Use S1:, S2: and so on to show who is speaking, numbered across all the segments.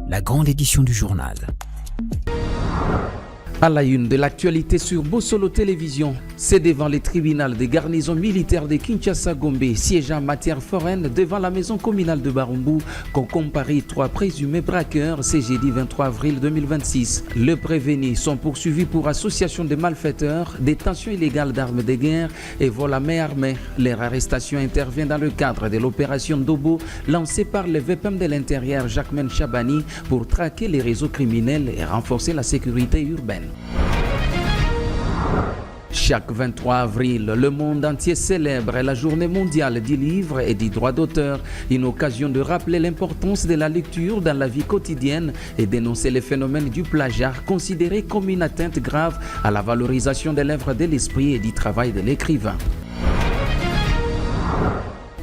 S1: la grande édition du journal.
S2: À la une de l'actualité sur Bossolo Télévision, c'est devant les tribunaux des garnisons militaires de Kinshasa-Gombe, siégeant en matière foraine devant la maison communale de Barumbu, qu'ont comparé 3 présumés braqueurs ce jeudi 23 avril 2026. Les prévenus sont poursuivis pour association de malfaiteurs, détention illégale d'armes de guerre et vol à main armée. Leur arrestation intervient dans le cadre de l'opération Dobo lancée par le VPM de l'Intérieur Jacquemain Chabani pour traquer les réseaux criminels et renforcer la sécurité urbaine. Chaque 23 avril, le monde entier célèbre la journée mondiale du livre et du droit d'auteur, une occasion de rappeler l'importance de la lecture dans la vie quotidienne et dénoncer les phénomènes du plagiat considéré comme une atteinte grave à la valorisation de l'œuvre de l'esprit et du travail de l'écrivain.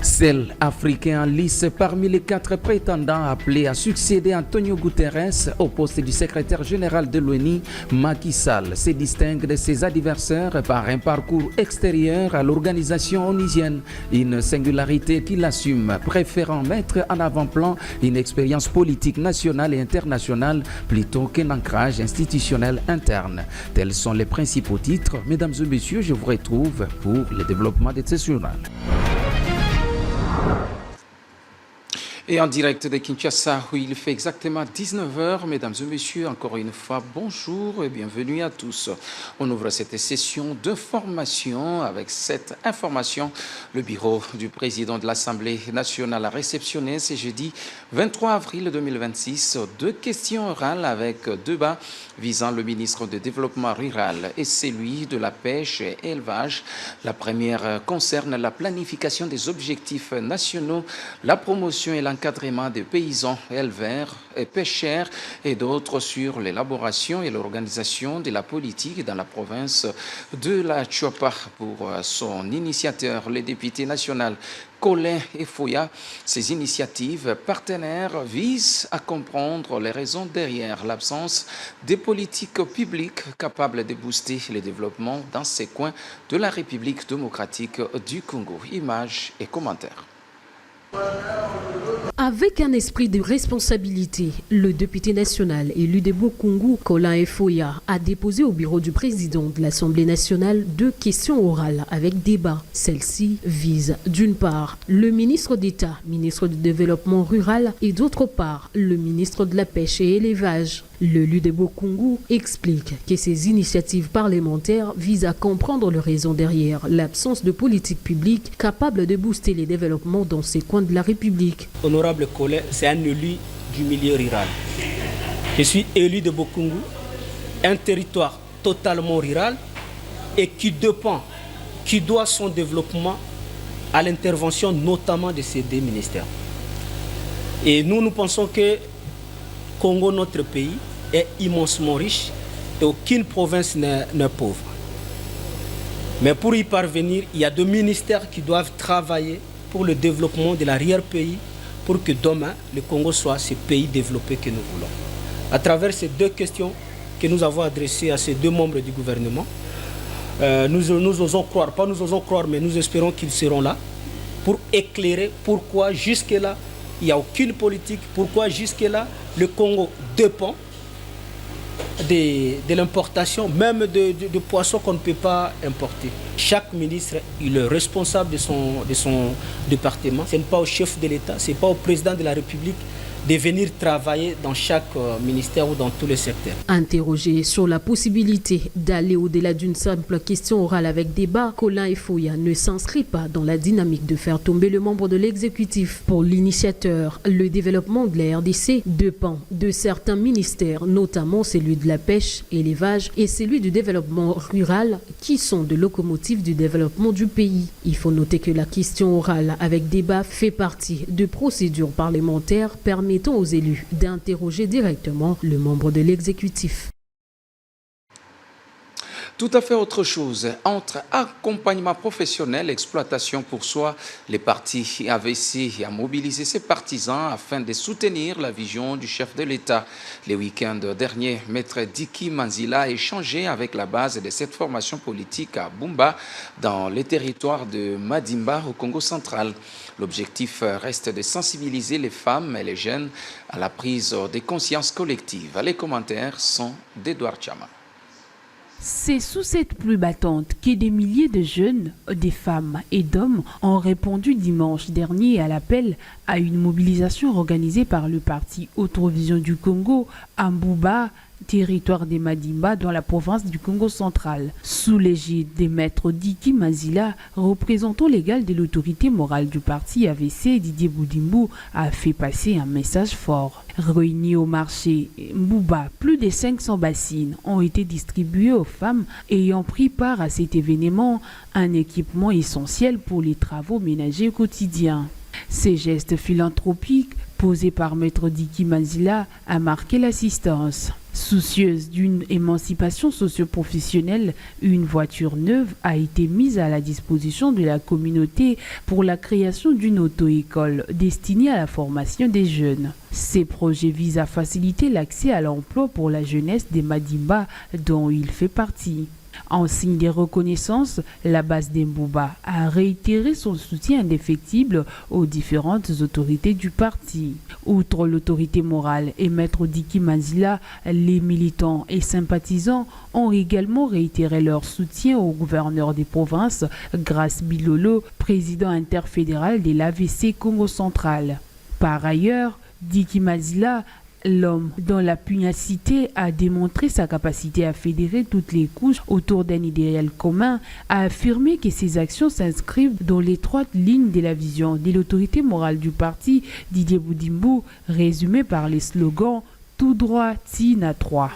S2: Seul Africain en lice parmi les 4 prétendants appelés à succéder Antonio Guterres au poste du secrétaire général de l'ONU, Macky Sall se distingue de ses adversaires par un parcours extérieur à l'organisation onusienne, une singularité qu'il assume, préférant mettre en avant-plan une expérience politique nationale et internationale plutôt qu'un ancrage institutionnel interne. Tels sont les principaux titres. Mesdames et messieurs, je vous retrouve pour le développement de ce journal. Et en direct de Kinshasa, où il fait exactement 19h, mesdames et messieurs, encore une fois, bonjour et bienvenue à tous. On ouvre cette session d'information avec cette information. Le bureau du président de l'Assemblée nationale a réceptionné ce jeudi 23 avril 2026 2 questions orales avec débat visant le ministre du Développement rural et celui de la pêche et élevage. La première concerne la planification des objectifs nationaux, la promotion et l'encadrement des paysans, éleveurs et pêcheurs, et d'autres sur l'élaboration et l'organisation de la politique dans la province de la Tchoapa. Pour son initiateur, le député national Colin Efoya, ces initiatives partenaires visent à comprendre les raisons derrière l'absence des politiques publiques capables de booster le développement dans ces coins de la République démocratique du Congo. Images et commentaires.
S3: Avec un esprit de responsabilité, le député national élu de Bokungu, Colin Efoya, a déposé au bureau du président de l'Assemblée nationale 2 questions orales avec débat. Celles-ci visent d'une part le ministre d'État, ministre du Développement rural, et d'autre part le ministre de la Pêche et Élevage. Le Lu de Bokungu explique que ces initiatives parlementaires visent à comprendre les raisons derrière l'absence de politique publique capable de booster les développements dans ces coins de la République.
S4: Honorable Colin, c'est un élu du milieu rural. Je suis élu de Bokungu, un territoire totalement rural et qui dépend, qui doit son développement à l'intervention notamment de ces 2 ministères. Et nous pensons que Congo, notre pays, est immensement riche et aucune province n'est pauvre. Mais pour y parvenir, il y a 2 ministères qui doivent travailler pour le développement de l'arrière-pays pour que demain, le Congo soit ce pays développé que nous voulons. À travers ces 2 questions que nous avons adressées à ces 2 membres du gouvernement, nous osons croire, mais nous espérons qu'ils seront là pour éclairer pourquoi jusque-là, il n'y a aucune politique, pourquoi jusque-là, le Congo dépend de l'importation, même de poissons qu'on ne peut pas importer. Chaque ministre il est responsable de son département. Ce n'est pas au chef de l'État, ce n'est pas au président de la République de venir travailler dans chaque ministère ou dans tous les secteurs.
S3: Interrogé sur la possibilité d'aller au-delà d'une simple question orale avec débat, Colin Efoya ne s'inscrit pas dans la dynamique de faire tomber le membre de l'exécutif. Pour l'initiateur, le développement de la RDC dépend de certains ministères, notamment celui de la pêche et l'élevage et celui du développement rural, qui sont de locomotives du développement du pays. Il faut noter que la question orale avec débat fait partie de procédures parlementaires permettant aux élus d'interroger directement le membre de l'exécutif.
S2: Tout à fait autre chose. Entre accompagnement professionnel et exploitation pour soi, les partis AVC a mobilisé ses partisans afin de soutenir la vision du chef de l'État. Les week-ends derniers, Maître Diki Manzila a échangé avec la base de cette formation politique à Bumba, dans les territoires de Madimba au Congo central. L'objectif reste de sensibiliser les femmes et les jeunes à la prise de conscience collective. Les commentaires sont d'Edouard Chama.
S1: C'est sous cette pluie battante que des milliers de jeunes, des femmes et d'hommes ont répondu dimanche dernier à l'appel à une mobilisation organisée par le parti Autovision du Congo à Mbouba, territoire des Madimba dans la province du Congo central. Sous l'égide des maîtres Diki Manzila, représentant légal de l'autorité morale du parti AVC, Didier Boudimbo a fait passer un message fort. Réunis au marché Mbouba, plus de 500 bassines ont été distribuées aux femmes ayant pris part à cet événement, un équipement essentiel pour les travaux ménagers quotidiens. Ces gestes philanthropiques posés par Maître Diki Manzila a marqué l'assistance. Soucieuse d'une émancipation socio-professionnelle, une voiture neuve a été mise à la disposition de la communauté pour la création d'une auto-école destinée à la formation des jeunes. Ces projets visent à faciliter l'accès à l'emploi pour la jeunesse des Madimba dont il fait partie. En signe de reconnaissance, la base d'Embouba a réitéré son soutien indéfectible aux différentes autorités du parti. Outre l'autorité morale et Maître Diki Manzila, les militants et sympathisants ont également réitéré leur soutien au gouverneur des provinces, Grace Bilolo, président interfédéral de l'AVC Congo central. Par ailleurs, Diki Manzila, l'homme dont la pugnacité a démontré sa capacité à fédérer toutes les couches autour d'un idéal commun, a affirmé que ses actions s'inscrivent dans l'étroite ligne de la vision de l'autorité morale du parti Didier Boudimbo, résumée par les slogans « Tout droit, Tina 3 ».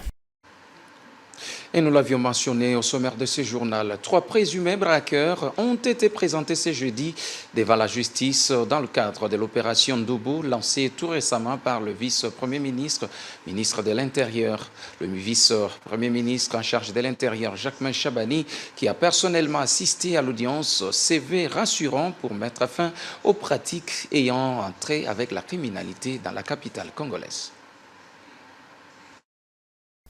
S2: Et nous l'avions mentionné au sommaire de ce journal. 3 présumés braqueurs ont été présentés ce jeudi devant la justice dans le cadre de l'opération Ndobo lancée tout récemment par le vice-premier ministre, ministre de l'Intérieur. Le vice-premier ministre en charge de l'Intérieur, Jacquemain Chabani, qui a personnellement assisté à l'audience, CV rassurant pour mettre fin aux pratiques ayant entré avec la criminalité dans la capitale congolaise.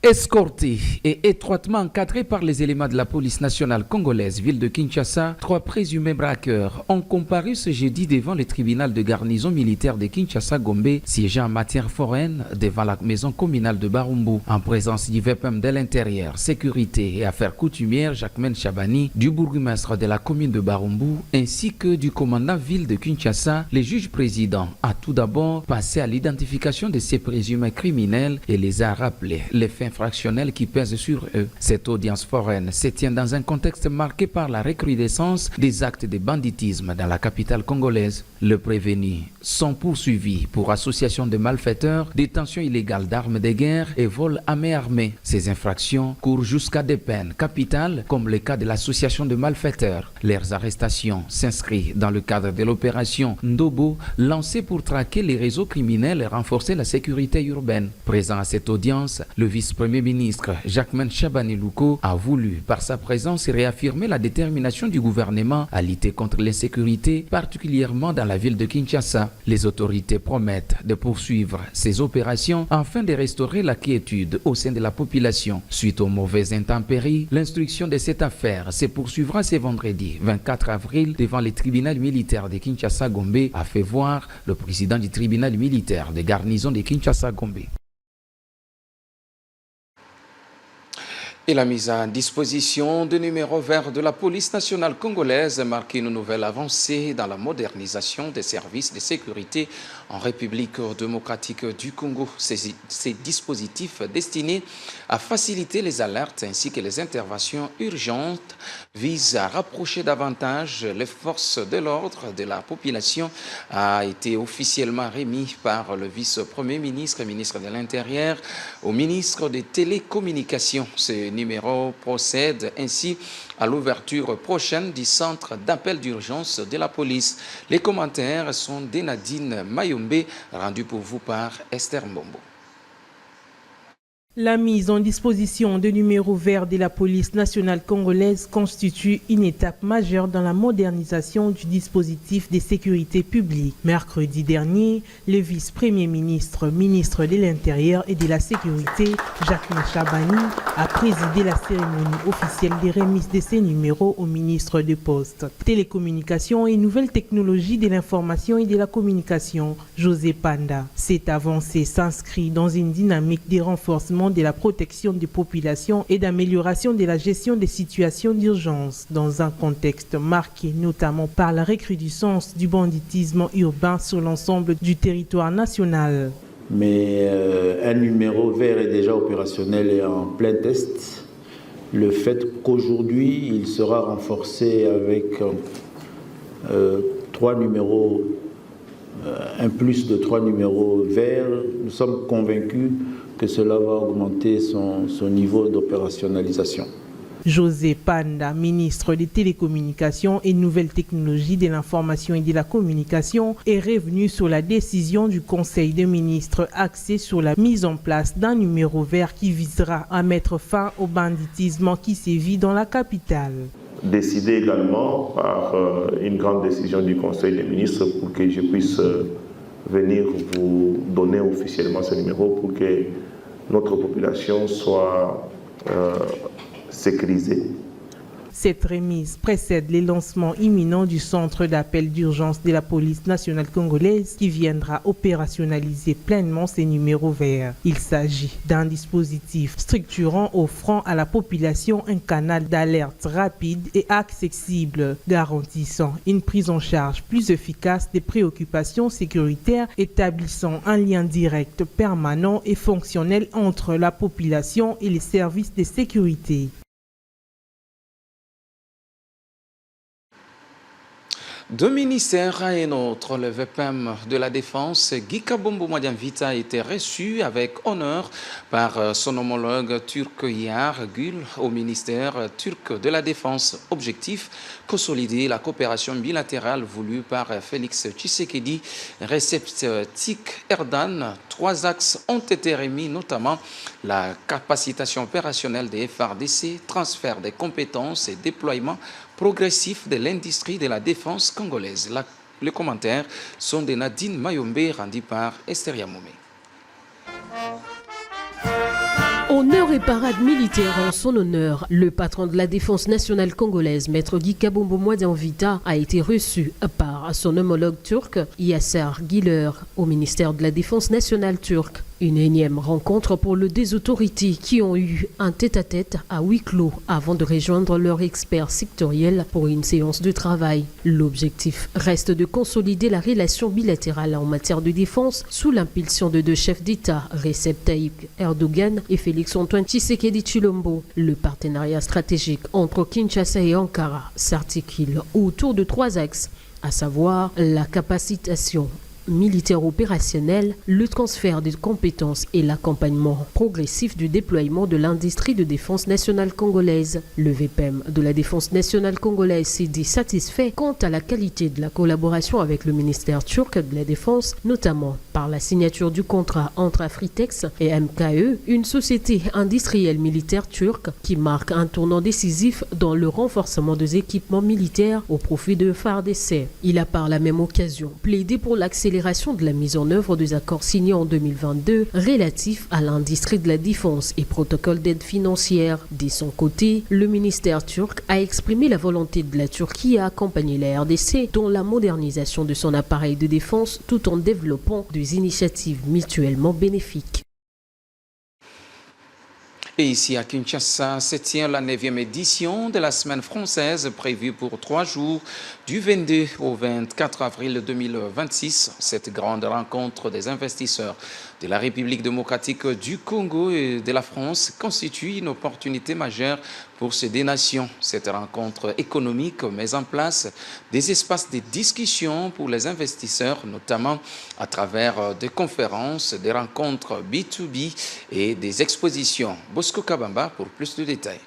S2: Escortés et étroitement encadrés par les éléments de la police nationale congolaise, ville de Kinshasa, 3 présumés braqueurs ont comparu ce jeudi devant le tribunal de garnison militaire de Kinshasa-Gombe, siégeant en matière foraine devant la maison communale de Barumbu, en présence du VPM de l'Intérieur, Sécurité et Affaires coutumières Jacquemain Chabani, du bourgmestre de la commune de Barumbu, ainsi que du commandant ville de Kinshasa. Le juge président a tout d'abord passé à l'identification de ces présumés criminels et les a rappelés les faits infractionnels qui pèsent sur eux. Cette audience foraine se tient dans un contexte marqué par la recrudescence des actes de banditisme dans la capitale congolaise. Les prévenus sont poursuivis pour association de malfaiteurs, détention illégale d'armes de guerre et vol à main armée. Ces infractions courent jusqu'à des peines capitales, comme le cas de l'association de malfaiteurs. Leurs arrestations s'inscrivent dans le cadre de l'opération Ndobo, lancée pour traquer les réseaux criminels et renforcer la sécurité urbaine. Présent à cette audience, le vice-premier ministre Jacquemain Chabani Louko a voulu, par sa présence, réaffirmer la détermination du gouvernement à lutter contre l'insécurité, particulièrement dans la ville de Kinshasa. Les autorités promettent de poursuivre ces opérations afin de restaurer la quiétude au sein de la population. Suite aux mauvaises intempéries, l'instruction de cette affaire se poursuivra ce vendredi 24 avril devant le tribunal militaire de Kinshasa-Gombe, a fait voir le président du tribunal militaire de garnison de Kinshasa-Gombe. Et la mise à disposition de numéros verts de la police nationale congolaise marque une nouvelle avancée dans la modernisation des services de sécurité en République démocratique du Congo. Ces dispositifs destinés à faciliter les alertes ainsi que les interventions urgentes visent à rapprocher davantage les forces de l'ordre de la population, a été officiellement remis par le vice-premier ministre et ministre de l'Intérieur au ministre des Télécommunications. Ce numéro procède ainsi à l'ouverture prochaine du centre d'appel d'urgence de la police. Les commentaires sont de Nadine Mayombe, rendus pour vous par Esther Mbombo.
S5: La mise en disposition de numéros verts de la police nationale congolaise constitue une étape majeure dans la modernisation du dispositif de sécurité publique. Mercredi dernier, le vice-premier ministre, ministre de l'Intérieur et de la Sécurité, Jacques Chabani, a présidé la cérémonie officielle de remise de ces numéros au ministre de Poste, Télécommunications et Nouvelles Technologies de l'Information et de la Communication, José Panda. Cette avancée s'inscrit dans une dynamique de renforcement de la protection des populations et d'amélioration de la gestion des situations d'urgence dans un contexte marqué notamment par la recrudescence du banditisme urbain sur l'ensemble du territoire national.
S6: Mais un numéro vert est déjà opérationnel et en plein test. Le fait qu'aujourd'hui il sera renforcé avec un plus de 3 numéros verts, nous sommes convaincus que cela va augmenter son niveau d'opérationnalisation.
S5: José Panda, ministre des Télécommunications et Nouvelles Technologies de l'Information et de la Communication, est revenu sur la décision du Conseil des ministres axée sur la mise en place d'un numéro vert qui visera à mettre fin au banditisme qui sévit dans la capitale.
S7: Décidé également par une grande décision du Conseil des ministres pour que je puisse venir vous donner officiellement ce numéro pour que notre population soit sécurisée.
S5: Cette remise précède le lancement imminent du centre d'appel d'urgence de la police nationale congolaise qui viendra opérationnaliser pleinement ces numéros verts. Il s'agit d'un dispositif structurant offrant à la population un canal d'alerte rapide et accessible, garantissant une prise en charge plus efficace des préoccupations sécuritaires, établissant un lien direct, permanent et fonctionnel entre la population et les services de sécurité.
S2: Deux ministères et un autre, le VPM de la Défense, Guy Kabombo Madianvita, a été reçu avec honneur par son homologue turc Yar Gül au ministère turc de la Défense. Objectif, consolider la coopération bilatérale voulue par Félix Tshisekedi, Recep Tayyip Erdogan. 3 axes ont été remis, notamment la capacitation opérationnelle des FARDC, transfert des compétences et déploiement progressif de l'industrie de la défense congolaise. Les commentaires sont de Nadine Mayombe, rendus par Esther Yamoumé.
S3: Honneur et parade militaire en son honneur. Le patron de la défense nationale congolaise, maître Guy Kabombo Madianvita, a été reçu par son homologue turc, Yasser Güler, au ministère de la Défense nationale turque. Une énième rencontre pour le des autorités qui ont eu un tête-à-tête à huis clos avant de rejoindre leur expert sectoriel pour une séance de travail. L'objectif reste de consolider la relation bilatérale en matière de défense sous l'impulsion de 2 chefs d'État, Recep Tayyip Erdogan et Félix-Antoine Tshisekedi Tshilombo. Le partenariat stratégique entre Kinshasa et Ankara s'articule autour de 3 axes, à savoir la capacitation militaire opérationnel, le transfert des compétences et l'accompagnement progressif du déploiement de l'industrie de défense nationale congolaise. Le VPM de la défense nationale congolaise s'est dit satisfait quant à la qualité de la collaboration avec le ministère turc de la Défense, notamment par la signature du contrat entre Afritex et MKE, une société industrielle militaire turque qui marque un tournant décisif dans le renforcement des équipements militaires au profit de FARDC. Il a par la même occasion plaidé pour l'accélération de la mise en œuvre des accords signés en 2022 relatifs à l'industrie de la défense et protocole d'aide financière. De son côté, le ministère turc a exprimé la volonté de la Turquie à accompagner la RDC dans la modernisation de son appareil de défense tout en développant des initiatives mutuellement bénéfiques.
S2: Et ici à Kinshasa, se tient la 9e édition de la Semaine française prévue pour 3 jours du 22 au 24 avril 2026. Cette grande rencontre des investisseurs de la République démocratique du Congo et de la France constitue une opportunité majeure pour ces 2 nations. Cette rencontre économique met en place des espaces de discussion pour les investisseurs, notamment à travers des conférences, des rencontres B2B et des expositions. Bosco Kabamba pour plus de détails.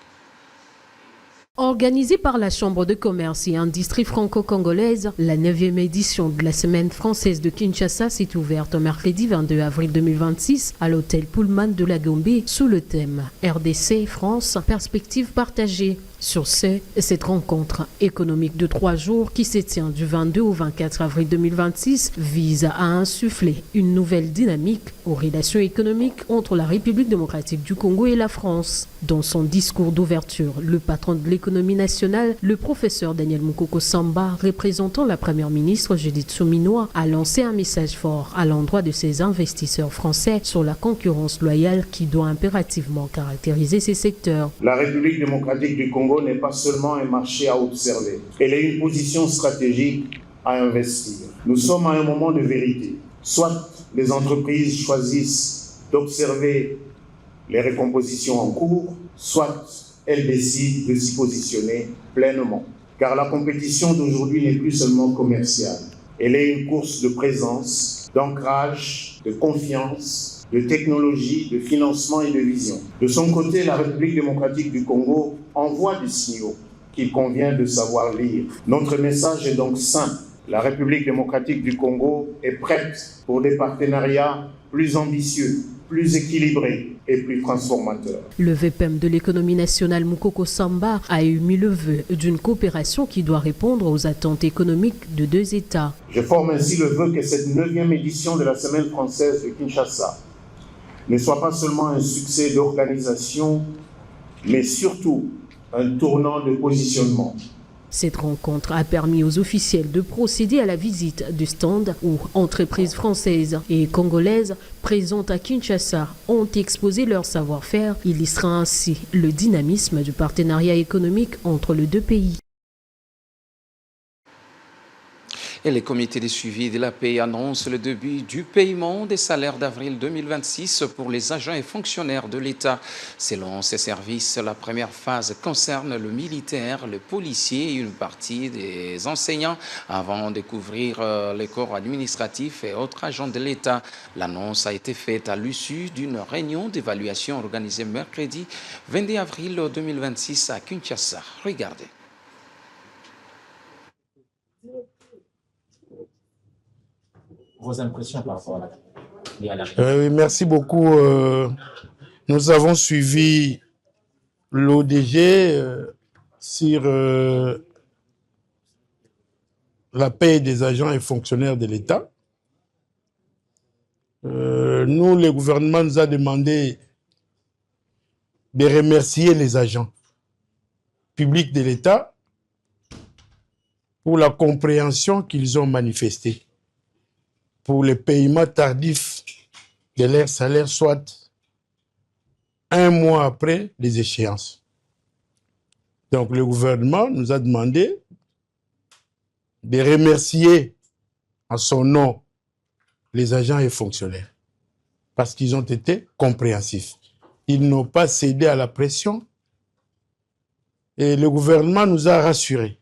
S3: Organisée par la Chambre de commerce et industrie franco-congolaise, la 9e édition de la Semaine française de Kinshasa s'est ouverte mercredi 22 avril 2026 à l'hôtel Pullman de la Gombe sous le thème RDC France, perspective partagée. Sur cette rencontre économique de 3 jours qui se tient du 22 au 24 avril 2026 vise à insuffler une nouvelle dynamique aux relations économiques entre la République démocratique du Congo et la France. Dans son discours d'ouverture, le patron de l'économie nationale, le professeur Daniel Mukoko Samba, représentant la première ministre Judith Suminwa, a lancé un message fort à l'endroit de ses investisseurs français sur la concurrence loyale qui doit impérativement caractériser ces secteurs.
S8: La République démocratique du Congo n'est pas seulement un marché à observer, elle est une position stratégique à investir. Nous sommes à un moment de vérité. Soit les entreprises choisissent d'observer les recompositions en cours, soit elles décident de s'y positionner pleinement. Car la compétition d'aujourd'hui n'est plus seulement commerciale. Elle est une course de présence, d'ancrage, de confiance, de technologie, de financement et de vision. De son côté, la République démocratique du Congo envoie des signaux qu'il convient de savoir lire. Notre message est donc simple. La République démocratique du Congo est prête pour des partenariats plus ambitieux, plus équilibrés et plus transformateurs.
S3: Le VPM de l'économie nationale Mukoko Samba a émis le vœu d'une coopération qui doit répondre aux attentes économiques de 2 États.
S8: Je forme ainsi le vœu que cette 9e édition de la Semaine française de Kinshasa ne soit pas seulement un succès d'organisation, mais surtout un tournant de positionnement.
S3: Cette rencontre a permis aux officiels de procéder à la visite du stand où entreprises françaises et congolaises présentes à Kinshasa ont exposé leur savoir-faire, illustrant ainsi le dynamisme du partenariat économique entre les 2 pays.
S2: Et les comités de suivi de la paie annoncent le début du paiement des salaires d'avril 2026 pour les agents et fonctionnaires de l'État. Selon ces services, la première phase concerne le militaire, le policier et une partie des enseignants avant de couvrir les corps administratifs et autres agents de l'État. L'annonce a été faite à l'issue d'une réunion d'évaluation organisée mercredi 22 avril 2026 à Kinshasa. Regardez.
S9: Vos impressions par rapport à la...
S10: Merci beaucoup. Nous avons suivi l'ODG sur la paie des agents et fonctionnaires de l'État. Nous, le gouvernement nous a demandé de remercier les agents publics de l'État pour la compréhension qu'ils ont manifestée pour le paiement tardif de leur salaire, soit 1 mois après les échéances. Donc le gouvernement nous a demandé de remercier en son nom les agents et fonctionnaires parce qu'ils ont été compréhensifs. Ils n'ont pas cédé à la pression et le gouvernement nous a rassurés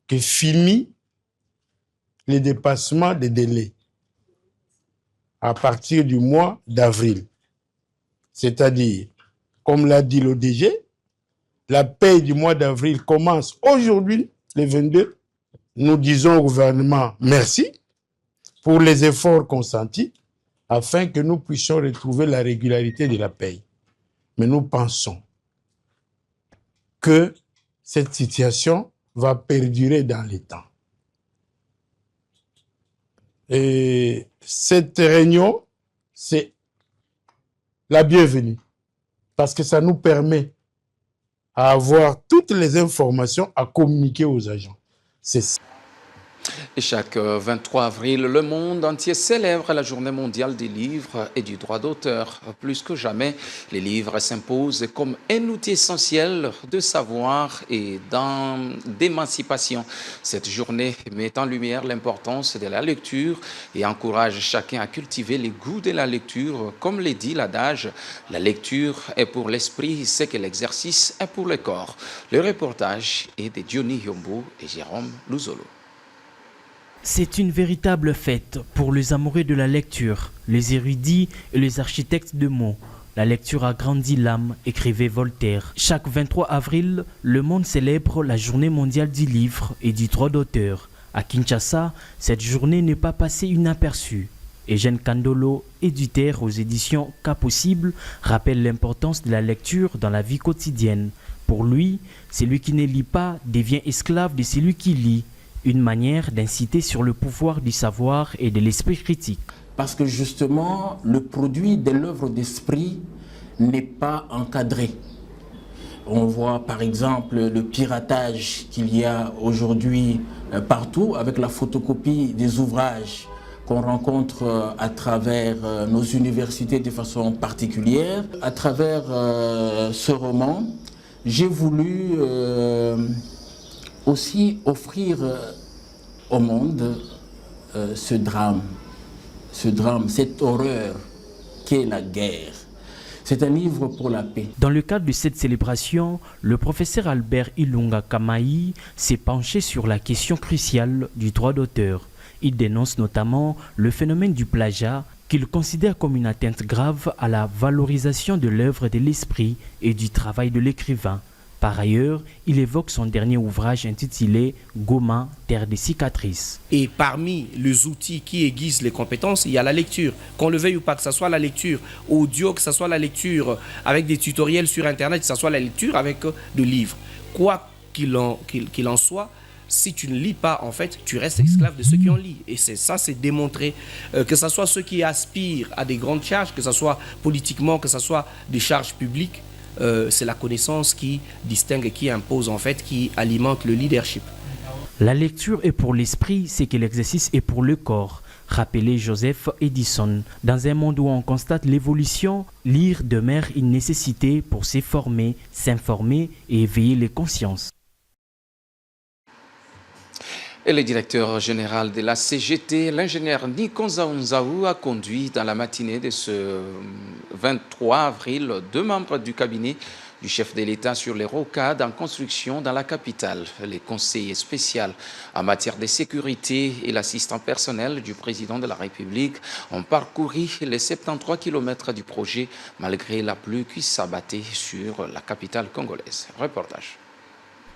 S10: que fini les dépassements des délais à partir du mois d'avril. C'est-à-dire, comme l'a dit l'ODG, la paie du mois d'avril commence aujourd'hui, le 22. Nous disons au gouvernement merci pour les efforts consentis afin que nous puissions retrouver la régularité de la paie. Mais nous pensons que cette situation va perdurer dans les temps. Et cette réunion, c'est la bienvenue parce que ça nous permet à avoir toutes les informations à communiquer aux agents. C'est ça.
S2: Et chaque 23 avril, le monde entier célèbre la journée mondiale des livres et du droit d'auteur. Plus que jamais, les livres s'imposent comme un outil essentiel de savoir et d'émancipation. Cette journée met en lumière l'importance de la lecture et encourage chacun à cultiver les goûts de la lecture. Comme le dit l'adage, la lecture est pour l'esprit ce que l'exercice est pour le corps. Le reportage est de Diony Yombo et Jérôme Luzolo.
S11: C'est une véritable fête pour les amoureux de la lecture, les érudits et les architectes de mots. la lecture agrandit l'âme, écrivait Voltaire. Chaque 23 avril, le monde célèbre la journée mondiale du livre et du droit d'auteur. À Kinshasa, cette journée n'est pas passée inaperçue. Eugène Kandolo, éditeur aux éditions Cas Possible, rappelle l'importance de la lecture dans la vie quotidienne. Pour lui, celui qui ne lit pas devient esclave de celui qui lit, une manière d'inciter sur le pouvoir du savoir et de l'esprit critique.
S12: Parce que justement, le produit de l'œuvre d'esprit n'est pas encadré. On voit par exemple le piratage qu'il y a aujourd'hui partout avec la photocopie des ouvrages qu'on rencontre à travers nos universités de façon particulière. À travers ce roman, j'ai voulu aussi offrir au monde ce drame, cette horreur qu'est la guerre. C'est un livre pour la paix.
S11: Dans le cadre de cette célébration, le professeur Albert Ilunga Kamaï s'est penché sur la question cruciale du droit d'auteur. Il dénonce notamment le phénomène du plagiat qu'il considère comme une atteinte grave à la valorisation de l'œuvre de l'esprit et du travail de l'écrivain. Par ailleurs, il évoque son dernier ouvrage intitulé « Goma, terre des cicatrices ».
S4: Et parmi les outils qui aiguisent les compétences, il y a la lecture. Qu'on le veuille ou pas, que ce soit la lecture audio, que ce soit la lecture avec des tutoriels sur Internet, que ce soit la lecture avec des livres. Quoi qu'il en soit, si tu ne lis pas, en fait, tu restes esclave de ceux qui en lisent. Et c'est démontré. Que ce soit ceux qui aspirent à des grandes charges, que ce soit politiquement, que ce soit des charges publiques, c'est la connaissance qui distingue et qui impose, en fait, qui alimente le leadership.
S11: La lecture est pour l'esprit ce que l'exercice est pour le corps, rappelait Joseph Edison. Dans un monde où on constate l'évolution, lire demeure une nécessité pour se former, s'informer et éveiller les consciences.
S2: Et le directeur général de la CGT, l'ingénieur Nikonza Nzaou, a conduit dans la matinée de ce 23 avril 2 membres du cabinet du chef de l'État sur les rocades en construction dans la capitale. Les conseillers spéciaux en matière de sécurité et l'assistant personnel du président de la République ont parcouru les 73 km du projet malgré la pluie qui s'abattait sur la capitale congolaise. Reportage.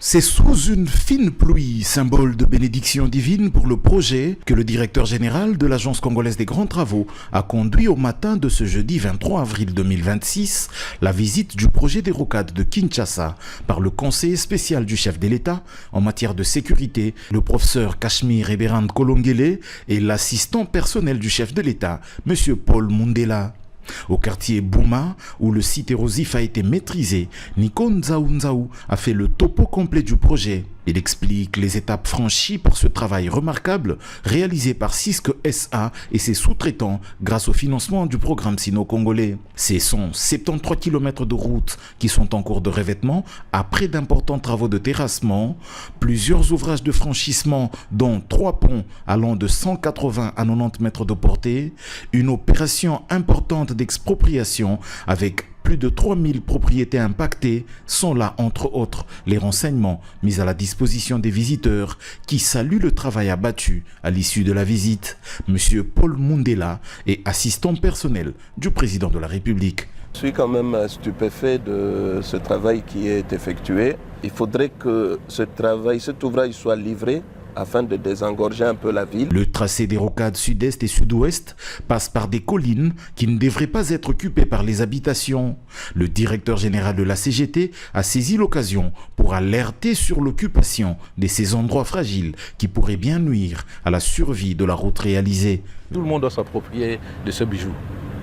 S13: C'est sous une fine pluie, symbole de bénédiction divine pour le projet, que le directeur général de l'Agence congolaise des grands travaux a conduit au matin de ce jeudi 23 avril 2026 la visite du projet des rocades de Kinshasa par le conseiller spécial du chef de l'État en matière de sécurité, le professeur Kashmir Eberand Kolongele, et l'assistant personnel du chef de l'État, M. Paul Mundela. Au quartier Bouma, où le site érosif a été maîtrisé, Nikonza Nzaou a fait le topo complet du projet. Il explique les étapes franchies par ce travail remarquable réalisé par Cisco SA et ses sous-traitants grâce au financement du programme sino-congolais. Ce sont 73 km de routes qui sont en cours de revêtement après d'importants travaux de terrassement, plusieurs ouvrages de franchissement dont 3 ponts allant de 180 à 90 mètres de portée, une opération importante d'expropriation avec plus de 3000 propriétés impactées. Sont là, entre autres, les renseignements mis à la disposition des visiteurs qui saluent le travail abattu à l'issue de la visite. Monsieur Paul Mundela est assistant personnel du président de la République.
S14: Je suis quand même stupéfait de ce travail qui est effectué. Il faudrait que cet ouvrage soit livré afin de désengorger un peu la ville. Le
S13: tracé des rocades sud-est et sud-ouest passe par des collines qui ne devraient pas être occupées par les habitations. Le directeur général de la CGT a saisi l'occasion pour alerter sur l'occupation de ces endroits fragiles qui pourraient bien nuire à la survie de la route réalisée.
S15: Tout le monde doit s'approprier de ce bijou.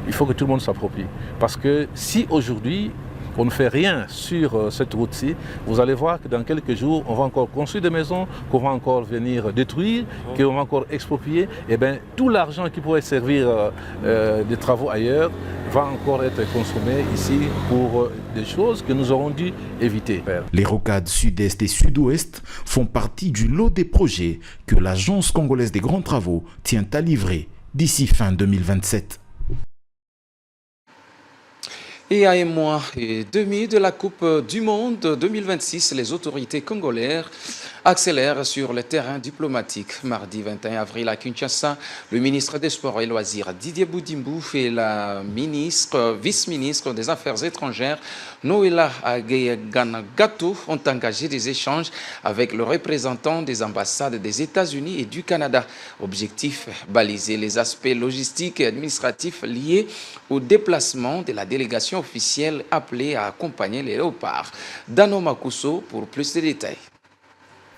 S15: Il faut que tout le monde s'approprie. Parce que si aujourd'hui on ne fait rien sur cette route-ci, vous allez voir que dans quelques jours, on va encore construire des maisons, qu'on va encore venir détruire, qu'on va encore exproprier. Et bien, tout l'argent qui pourrait servir des travaux ailleurs va encore être consommé ici pour des choses que nous aurons dû éviter.
S13: Les rocades sud-est et sud-ouest font partie du lot des projets que l'Agence congolaise des grands travaux tient à livrer d'ici fin 2027.
S2: Et à un mois et demi de la Coupe du Monde 2026, les autorités congolaises accélèrent sur le terrain diplomatique. Mardi 21 avril à Kinshasa, le ministre des Sports et Loisirs Didier Boudimbu et la vice-ministre des Affaires étrangères Noéla Ageganagato ont engagé des échanges avec le représentant des ambassades des États-Unis et du Canada. Objectif, baliser les aspects logistiques et administratifs liés au déplacement de la délégation officielle appelée à accompagner les léopards. Dano Makuso pour plus de détails.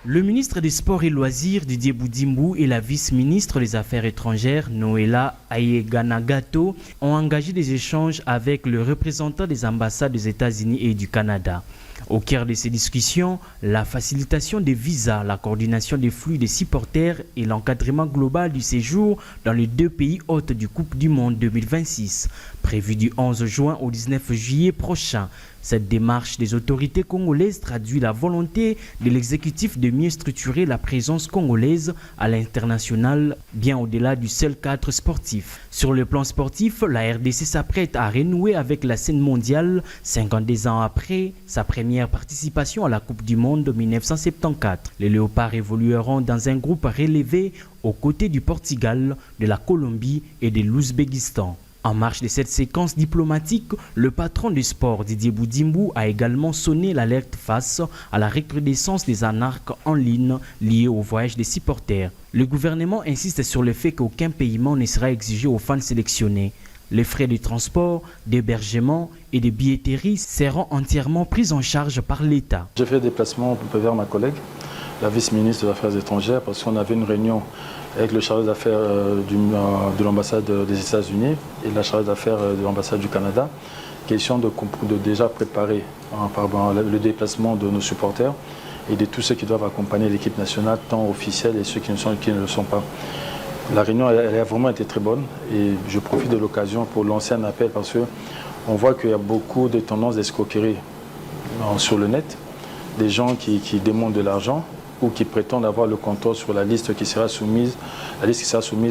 S11: Le ministre des Sports et Loisirs Didier Boudimbu et la vice-ministre des Affaires étrangères Noéla Ayeganagato ont engagé des échanges avec le représentant des ambassades des États-Unis et du Canada. Au cœur de ces discussions, la facilitation des visas, la coordination des flux des supporters et l'encadrement global du séjour dans les deux pays hôtes du Coupe du Monde 2026, prévu du 11 juin au 19 juillet prochain. Cette démarche des autorités congolaises traduit la volonté de l'exécutif de mieux structurer la présence congolaise à l'international, bien au-delà du seul cadre sportif. Sur le plan sportif, la RDC s'apprête à renouer avec la scène mondiale 52 ans après sa première participation à la Coupe du Monde 1974. Les Léopards évolueront dans un groupe relevé aux côtés du Portugal, de la Colombie et de l'Ouzbékistan. En marge de cette séquence diplomatique, le patron du sport Didier Boudimbu a également sonné l'alerte face à la recrudescence des arnaques en ligne liées au voyage des supporters. Le gouvernement insiste sur le fait qu'aucun paiement ne sera exigé aux fans sélectionnés. Les frais de transport, d'hébergement et de billetterie seront entièrement pris en charge par l'État.
S16: J'ai fait des déplacements vers ma collègue, la vice-ministre des Affaires étrangères, parce qu'on avait une réunion avec le chargé d'affaires de l'ambassade des États-Unis et la chargée d'affaires de l'ambassade du Canada. Question de déjà préparer le déplacement de nos supporters et de tous ceux qui doivent accompagner l'équipe nationale, tant officielle et ceux qui ne le sont pas. La réunion elle a vraiment été très bonne et je profite de l'occasion pour lancer un appel parce qu'on voit qu'il y a beaucoup de tendances d'escroquerie sur le net, des gens qui demandent de l'argent ou qui prétendent avoir le contrôle sur la liste qui sera soumise,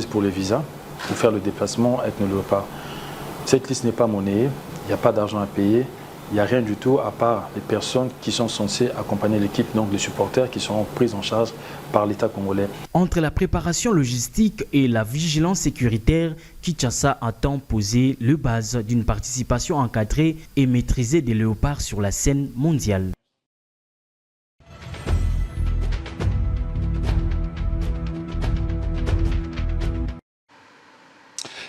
S16: pour les visas, pour faire le déplacement avec nos léopards. Cette liste n'est pas monnayée, il n'y a pas d'argent à payer, il n'y a rien du tout à part les personnes qui sont censées accompagner l'équipe, donc les supporters qui seront pris en charge par l'État congolais.
S11: Entre la préparation logistique et la vigilance sécuritaire, Kinshasa entend poser le base d'une participation encadrée et maîtrisée des léopards sur la scène mondiale.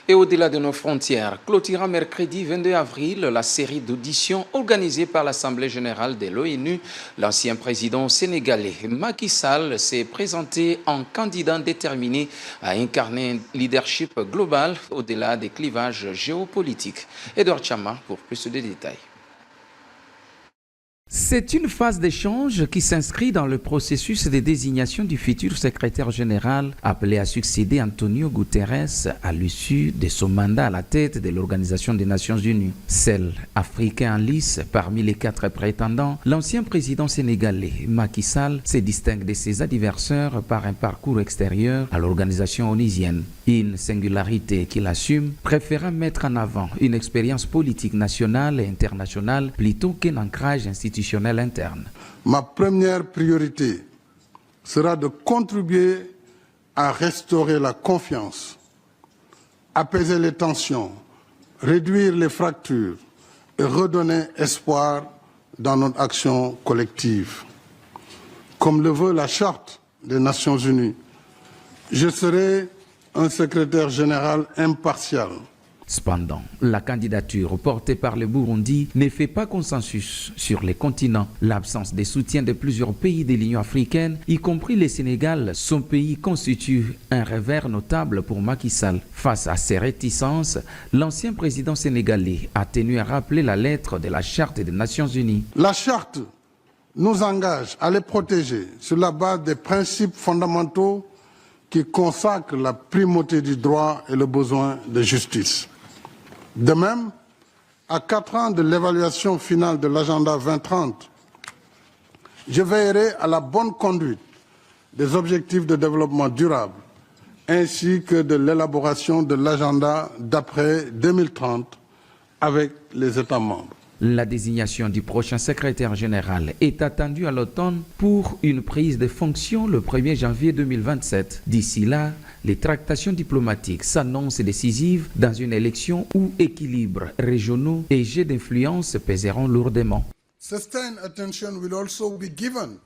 S2: Et au-delà de nos frontières, clôturera mercredi 22 avril la série d'auditions organisée par l'Assemblée générale de l'ONU. L'ancien président sénégalais Macky Sall s'est présenté en candidat déterminé à incarner un leadership global au-delà des clivages géopolitiques. Edouard Chama pour plus de détails. C'est une phase d'échange qui s'inscrit dans le processus de désignation du futur secrétaire général appelé à succéder Antonio Guterres à l'issue de son mandat à la tête de l'Organisation des Nations Unies. Seul africain en lice parmi les 4 prétendants, l'ancien président sénégalais Macky Sall se distingue de ses adversaires par un parcours extérieur à l'organisation onusienne. Une singularité qu'il assume, préférant mettre en avant une expérience politique nationale et internationale plutôt qu'un ancrage institutionnel interne.
S17: Ma première priorité sera de contribuer à restaurer la confiance, apaiser les tensions, réduire les fractures et redonner espoir dans notre action collective. Comme le veut la Charte des Nations Unies, je serai un secrétaire général impartial.
S2: Cependant, la candidature portée par le Burundi ne fait pas consensus sur les continents. L'absence de soutien de plusieurs pays de l'Union africaine, y compris le Sénégal, son pays constitue un revers notable pour Macky Sall. Face à ces réticences, l'ancien président sénégalais a tenu à rappeler la lettre de la Charte des Nations Unies.
S17: La Charte nous engage à les protéger sur la base des principes fondamentaux qui consacrent la primauté du droit et le besoin de justice. De même, à 4 ans de l'évaluation finale de l'agenda 2030, je veillerai à la bonne conduite des objectifs de développement durable ainsi que de l'élaboration de l'agenda d'après 2030 avec les États membres.
S2: La désignation du prochain secrétaire général est attendue à l'automne pour une prise de fonction le 1er janvier 2027. D'ici là, les tractations diplomatiques s'annoncent décisives dans une élection où équilibres régionaux et jeux d'influence pèseront lourdement.
S17: Sustained attention will also be given.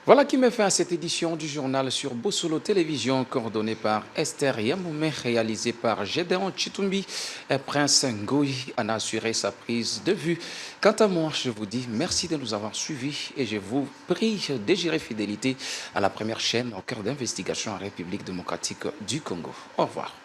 S2: Voilà qui met fin à cette édition du journal sur Bossolo Télévision, coordonnée par Esther Yamoumé, réalisée par Gédéon Chitumbi et Prince Ngoï en a assuré sa prise de vue. Quant à moi, je vous dis merci de nous avoir suivis et je vous prie de gérer fidélité à la première chaîne au cœur d'investigation en République démocratique du Congo. Au revoir.